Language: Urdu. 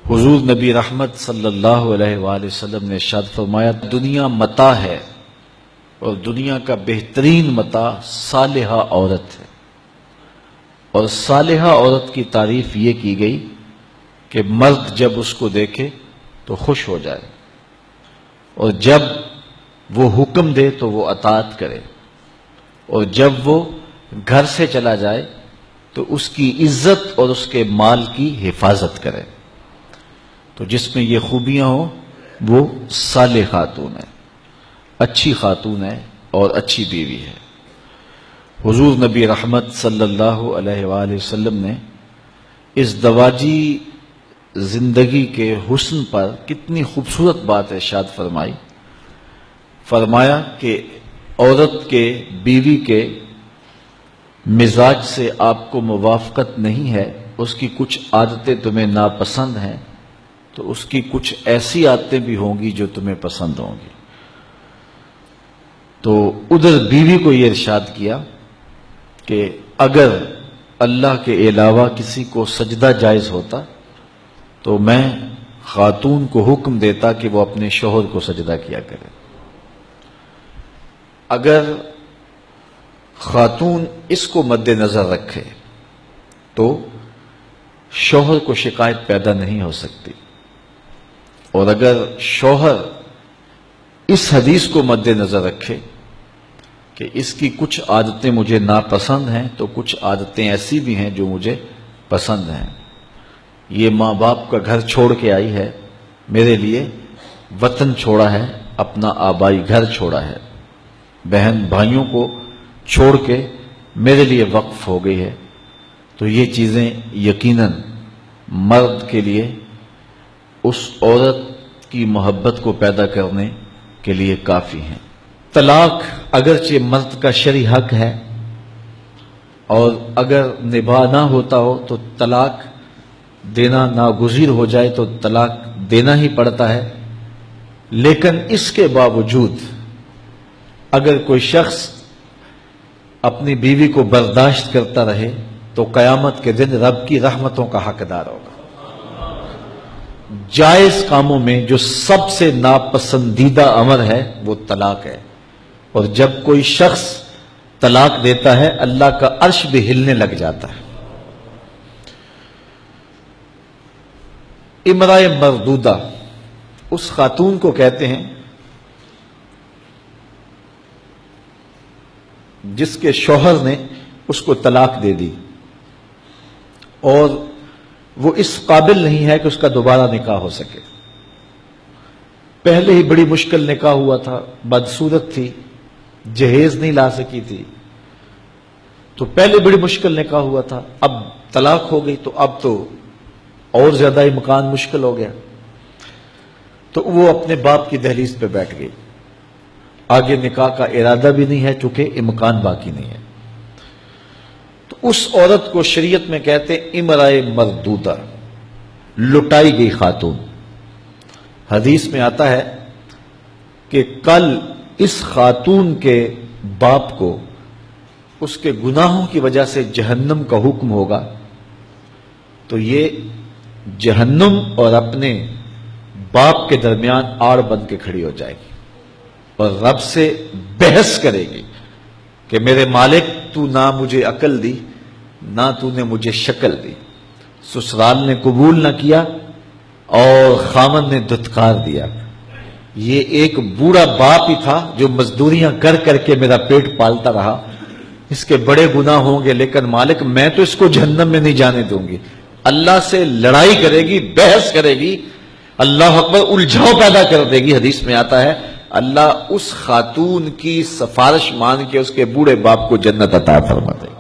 حضور نبی رحمت صلی اللہ علیہ وآلہ وسلم نے ارشاد فرمایا، دنیا متاع ہے اور دنیا کا بہترین متاع صالحہ عورت ہے۔ اور صالحہ عورت کی تعریف یہ کی گئی کہ مرد جب اس کو دیکھے تو خوش ہو جائے، اور جب وہ حکم دے تو وہ اطاعت کرے، اور جب وہ گھر سے چلا جائے تو اس کی عزت اور اس کے مال کی حفاظت کرے۔ تو جس میں یہ خوبیاں ہوں وہ صالح خاتون ہے، اچھی خاتون ہے اور اچھی بیوی ہے۔ حضور نبی رحمت صلی اللہ علیہ وآلہ وسلم نے اس دواجی زندگی کے حسن پر کتنی خوبصورت بات ارشاد فرمائی۔ فرمایا کہ عورت کے، بیوی کے مزاج سے آپ کو موافقت نہیں ہے، اس کی کچھ عادتیں تمہیں ناپسند ہیں، تو اس کی کچھ ایسی عادتیں بھی ہوں گی جو تمہیں پسند ہوں گی۔ تو ادھر بیوی کو یہ ارشاد کیا کہ اگر اللہ کے علاوہ کسی کو سجدہ جائز ہوتا تو میں خاتون کو حکم دیتا کہ وہ اپنے شوہر کو سجدہ کیا کرے۔ اگر خاتون اس کو مد نظر رکھے تو شوہر کو شکایت پیدا نہیں ہو سکتی، اور اگر شوہر اس حدیث کو مد نظر رکھے کہ اس کی کچھ عادتیں مجھے ناپسند ہیں تو کچھ عادتیں ایسی بھی ہیں جو مجھے پسند ہیں، یہ ماں باپ کا گھر چھوڑ کے آئی ہے، میرے لیے وطن چھوڑا ہے، اپنا آبائی گھر چھوڑا ہے، بہن بھائیوں کو چھوڑ کے میرے لیے وقف ہو گئی ہے، تو یہ چیزیں یقیناً مرد کے لیے اس عورت کی محبت کو پیدا کرنے کے لیے کافی ہیں۔ طلاق اگرچہ مرد کا شرعی حق ہے، اور اگر نباہ نہ ہوتا ہو تو طلاق دینا ناگزیر ہو جائے تو طلاق دینا ہی پڑتا ہے، لیکن اس کے باوجود اگر کوئی شخص اپنی بیوی کو برداشت کرتا رہے تو قیامت کے دن رب کی رحمتوں کا حقدار ہوگا۔ جائز کاموں میں جو سب سے ناپسندیدہ امر ہے وہ طلاق ہے، اور جب کوئی شخص طلاق دیتا ہے اللہ کا عرش بھی ہلنے لگ جاتا ہے۔ امرأہ مردودہ اس خاتون کو کہتے ہیں جس کے شوہر نے اس کو طلاق دے دی اور وہ اس قابل نہیں ہے کہ اس کا دوبارہ نکاح ہو سکے۔ پہلے ہی بڑی مشکل نکاح ہوا تھا، بدصورت تھی، جہیز نہیں لا سکی تھی، تو پہلے بڑی مشکل نکاح ہوا تھا، اب طلاق ہو گئی تو اب تو اور زیادہ امکان مشکل ہو گیا، تو وہ اپنے باپ کی دہلیز پہ بیٹھ گئی۔ آگے نکاح کا ارادہ بھی نہیں ہے چونکہ امکان باقی نہیں ہے، تو اس عورت کو شریعت میں کہتے امرأہ مردودہ، لٹائی گئی خاتون۔ حدیث میں آتا ہے کہ کل اس خاتون کے باپ کو اس کے گناہوں کی وجہ سے جہنم کا حکم ہوگا، تو یہ جہنم اور اپنے باپ کے درمیان آڑ بن کے کھڑی ہو جائے گی اور رب سے بحث کرے گی کہ میرے مالک تو نہ مجھے عقل دی نہ تو نے مجھے شکل دی، سسرال نے قبول نہ کیا اور خامن نے دھتکار دیا، یہ ایک بوڑھا باپ ہی تھا جو مزدوریاں کر کر کے میرا پیٹ پالتا رہا، اس کے بڑے گناہ ہوں گے لیکن مالک میں تو اس کو جہنم میں نہیں جانے دوں گی۔ اللہ سے لڑائی کرے گی، بحث کرے گی، اللہ اکبر، الجھاؤ پیدا کر دے گی۔ حدیث میں آتا ہے اللہ اس خاتون کی سفارش مان کے اس کے بوڑھے باپ کو جنت عطا فرما دے گا۔